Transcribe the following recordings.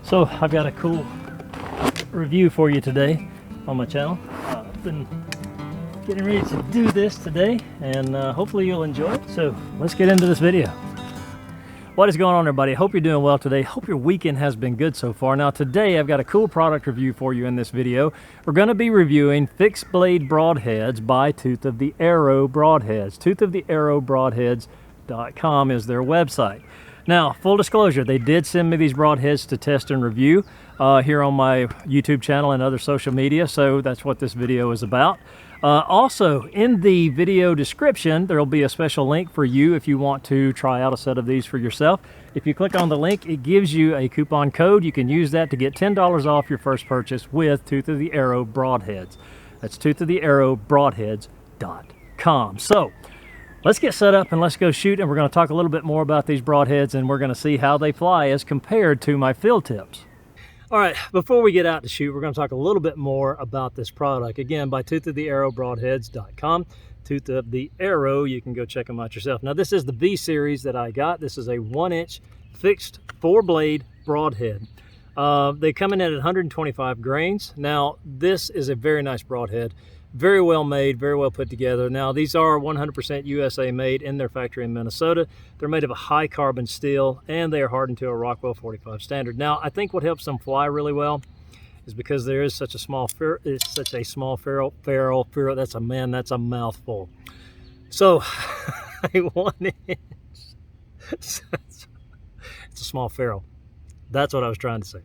So I've got a cool review for you today on my channel. I've been getting ready to do this today, and hopefully you'll enjoy it. So let's get into this video. What is going on, everybody? I hope you're doing well today. Hope your weekend has been good so far. Now today I've got a cool product review for you in this video. We're going to be reviewing fixed blade broadheads by Tooth of the Arrow Broadheads. ToothoftheArrowBroadheads.com is their website. Now, full disclosure, they did send me these broadheads to test and review here on my YouTube channel and other social media, so that's what this video is about. Also, in the video description, there will be a special link for you if you want to try out a set of these for yourself. If you click on the link, it gives you a coupon code. You can use that to get $10 off your first purchase with Tooth of the Arrow Broadheads. That's ToothoftheArrowBroadheads.com. So, let's get set up and let's go shoot, and we're going to talk a little bit more about these broadheads, and we're going to see how they fly as compared to my field tips. All right, before we get out to shoot, we're going to talk a little bit more about this product. Again, by ToothoftheArrowBroadheads.com. Tooth of the Arrow, you can go check them out yourself. Now, this is the V series that I got. This is a 1-inch fixed 4-blade broadhead. They come in at 125 grains. Now, this is a very nice broadhead. Very well made, very well put together. Now, these are 100% USA made in their factory in Minnesota. They're made of a high carbon steel, and they are hardened to a Rockwell 45 standard. Now, I think what helps them fly really well is because there is such a small ferrule. That's a mouthful. So, a 1 inch. It's a small ferrule. That's what I was trying to say.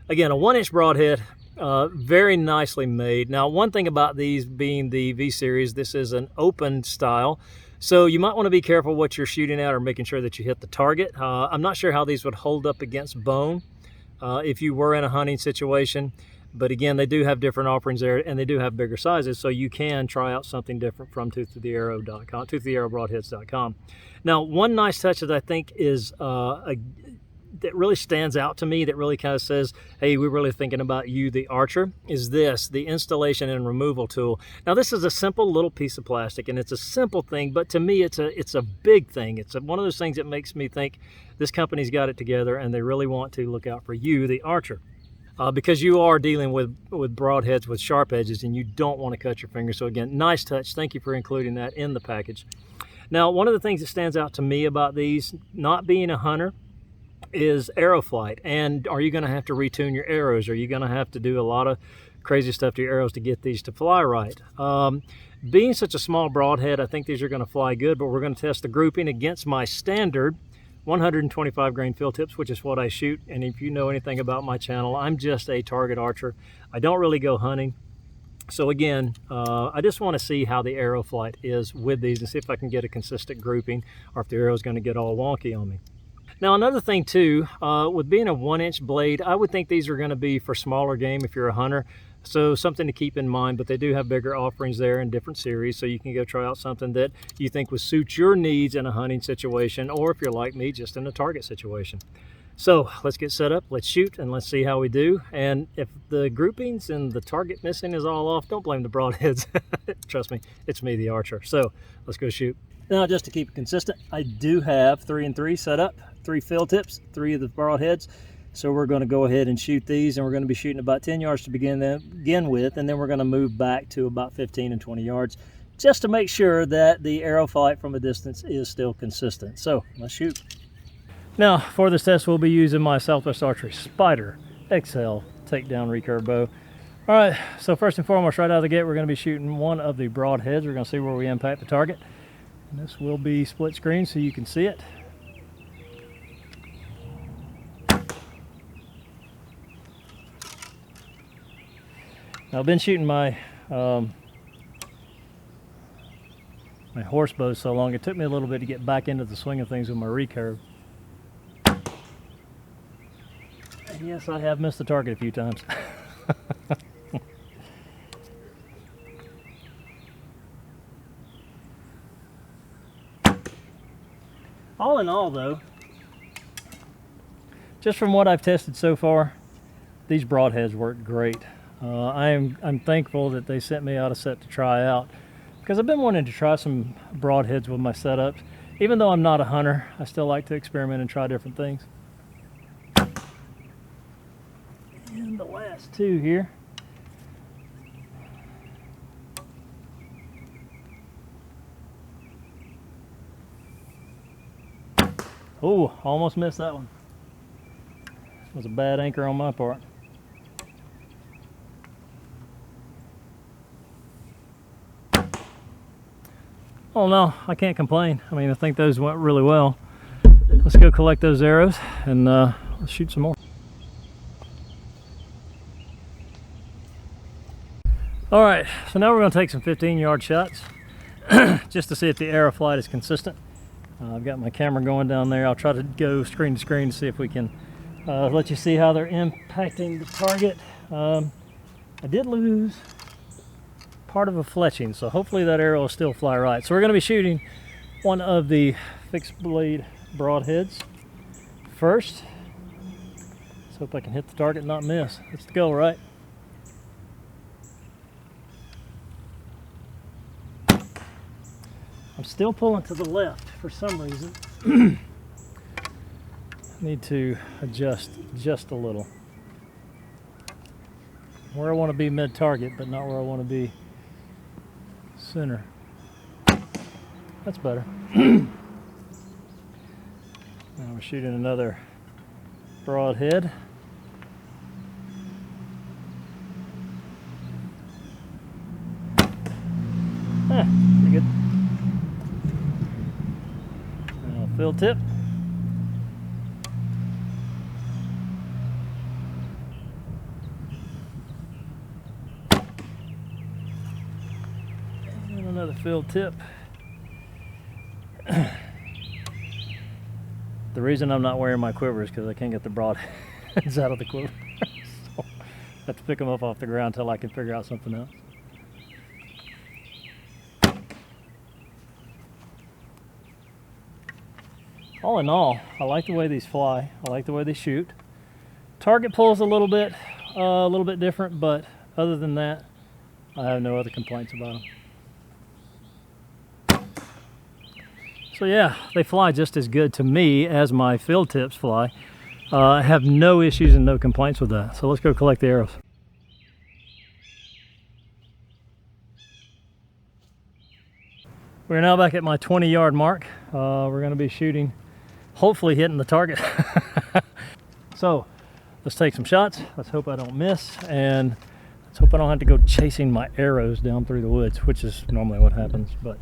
Again, a 1-inch broadhead. Very nicely made. Now, one thing about these being the V series, this is an open style, so you might want to be careful what you're shooting at or making sure that you hit the target. I'm not sure how these would hold up against bone if you were in a hunting situation, but again, they do have different offerings there, and they do have bigger sizes, so you can try out something different from ToothoftheArrow.com, ToothoftheArrowBroadheads.com. Now, one nice touch that I think is that really stands out to me, that really kind of says, hey, we're really thinking about you, the archer, is this, the installation and removal tool. Now, this is a simple little piece of plastic, and it's a simple thing, but to me, it's a big thing. It's one of those things that makes me think this company's got it together, and they really want to look out for you, the archer. Because you are dealing with broadheads with sharp edges, and you don't want to cut your finger. So again, nice touch. Thank you for including that in the package. Now, one of the things that stands out to me about these, not being a hunter, is arrow flight. And are you going to have to retune your arrows? Are you going to have to do a lot of crazy stuff to your arrows to get these to fly right? Being such a small broadhead, I think these are going to fly good, but we're going to test the grouping against my standard 125 grain field tips, which is what I shoot. And if you know anything about my channel, I'm just a target archer. I don't really go hunting. So again, I just want to see how the arrow flight is with these and see if I can get a consistent grouping, or if the arrow is going to get all wonky on me. Now, another thing too, with being a 1-inch blade, I would think these are going to be for smaller game if you're a hunter. So something to keep in mind, but they do have bigger offerings there in different series, so you can go try out something that you think would suit your needs in a hunting situation, or if you're like me, just in a target situation. So let's get set up, let's shoot, and let's see how we do. And if the groupings and the target missing is all off, don't blame the broadheads. Trust me, it's me, the archer. So let's go shoot. Now, just to keep it consistent, I do have 3 and 3 set up, 3 field tips, 3 of the broadheads. So we're going to go ahead and shoot these, and we're going to be shooting about 10 yards to begin with, and then we're going to move back to about 15 and 20 yards just to make sure that the arrow flight from a distance is still consistent. So let's shoot. Now, for this test, we'll be using my Southwest Archery Spider XL takedown recurve bow. All right, so first and foremost, right out of the gate, we're going to be shooting one of the broadheads. We're going to see where we impact the target. And this will be split screen so you can see it. Now, I've been shooting my my horse bow so long, it took me a little bit to get back into the swing of things with my recurve. And yes, I have missed the target a few times. All in all, though, just from what I've tested so far, these broadheads work great. I'm thankful that they sent me out a set to try out, because I've been wanting to try some broadheads with my setups. Even though I'm not a hunter, I still like to experiment and try different things. last two here. Oh, almost missed that one. It was a bad anchor on my part. Oh no, I can't complain. I mean, I think those went really well. Let's go collect those arrows and let's shoot some more. All right, so now we're going to take some 15-yard shots just to see if the arrow flight is consistent. I've got my camera going down there. I'll try to go screen to screen to see if we can let you see how they're impacting the target. I did lose part of a fletching, so hopefully that arrow will still fly right. So we're going to be shooting one of the fixed blade broadheads first. Let's hope I can hit the target and not miss. That's the goal, right? I'm still pulling to the left for some reason. Need to adjust just a little. Where I want to be mid-target, but not where I want to be center. That's better. Now we're shooting another broadhead. Pretty good. Fill tip. And another fill tip. The reason I'm not wearing my quiver is because I can't get the broadheads out of the quiver. So I have to pick them up off the ground until I can figure out something else. All in all, I like the way these fly. I like the way they shoot. Target pulls a little bit different, but other than that, I have no other complaints about them. So yeah, they fly just as good to me as my field tips fly. I have no issues and no complaints with that. So let's go collect the arrows. We're now back at my 20-yard mark. We're going to be shooting, hopefully hitting the target. So let's take some shots. Let's hope I don't miss, and let's hope I don't have to go chasing my arrows down through the woods, which is normally what happens. But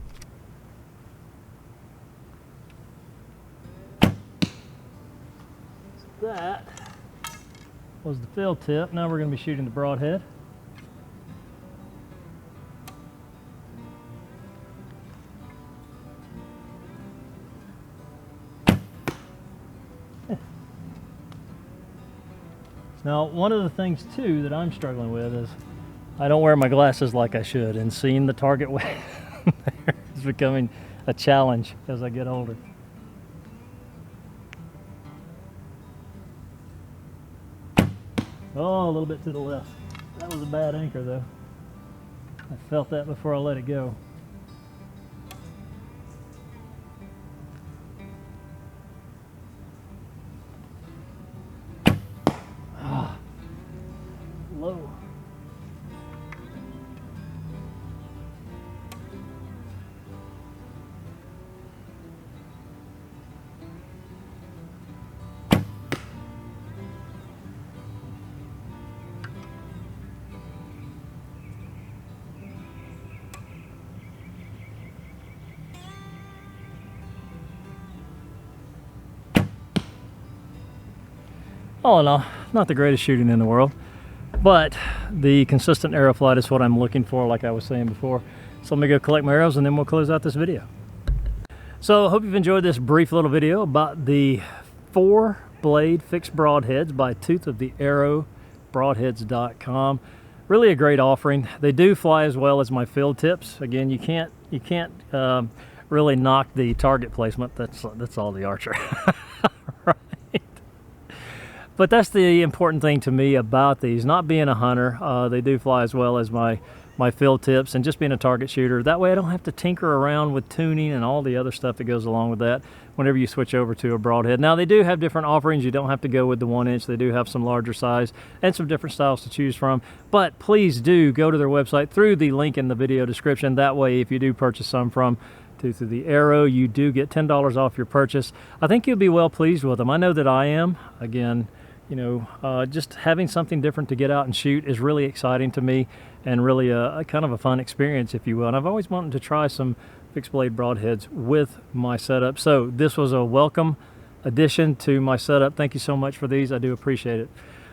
that was the fill tip. Now we're going to be shooting the broadhead. Now, one of the things too that I'm struggling with is I don't wear my glasses like I should, and seeing the target way is becoming a challenge as I get older. Oh, a little bit to the left. That was a bad anchor though. I felt that before I let it go. Low. All in all, not the greatest shooting in the world, but the consistent arrow flight is what I'm looking for, like I was saying before. So let me go collect my arrows and then we'll close out this video. So I hope you've enjoyed this brief little video about the 4-blade fixed broadheads by Tooth of the Arrow, broadheads.com. Really a great offering. They do fly as well as my field tips. Again, you can't really knock the target placement. That's all the archer. Right. But that's the important thing to me about these, not being a hunter. They do fly as well as my field tips, and just being a target shooter. That way I don't have to tinker around with tuning and all the other stuff that goes along with that whenever you switch over to a broadhead. Now, they do have different offerings. You don't have to go with the 1-inch. They do have some larger size and some different styles to choose from. But please do go to their website through the link in the video description. That way, if you do purchase some from Tooth of the Arrow, you do get $10 off your purchase. I think you'll be well pleased with them. I know that I am. Again, you know, just having something different to get out and shoot is really exciting to me, and really a kind of a fun experience, if you will. And I've always wanted to try some fixed blade broadheads with my setup. So this was a welcome addition to my setup. Thank you so much for these. I do appreciate it.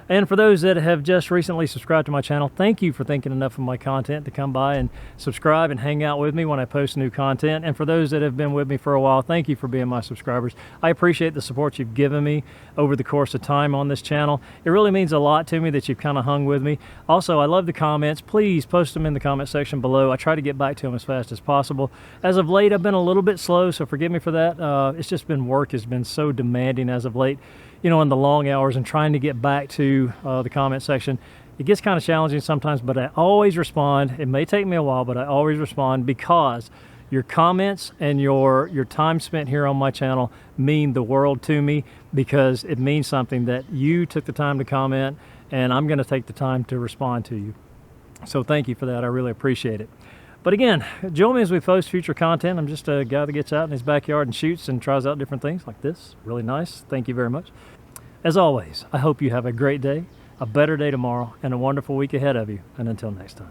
And for those that have just recently subscribed to my channel, thank you for thinking enough of my content to come by and subscribe and hang out with me when I post new content. And for those that have been with me for a while, thank you for being my subscribers. I appreciate the support you've given me over the course of time on this channel. It really means a lot to me that you've kind of hung with me. Also, I love the comments. Please post them in the comment section below. I try to get back to them as fast as possible. As of late, I've been a little bit slow, so forgive me for that. It's just been work has been so demanding as of late, you know, in the long hours, and trying to get back to the comment section. It gets kind of challenging sometimes, but I always respond. It may take me a while, but I always respond, because your comments and your time spent here on my channel mean the world to me, because it means something that you took the time to comment, and I'm going to take the time to respond to you. So thank you for that. I really appreciate it. But again, join me as we post future content. I'm just a guy that gets out in his backyard and shoots and tries out different things like this. Really nice. Thank you very much. As always, I hope you have a great day, a better day tomorrow, and a wonderful week ahead of you. And until next time.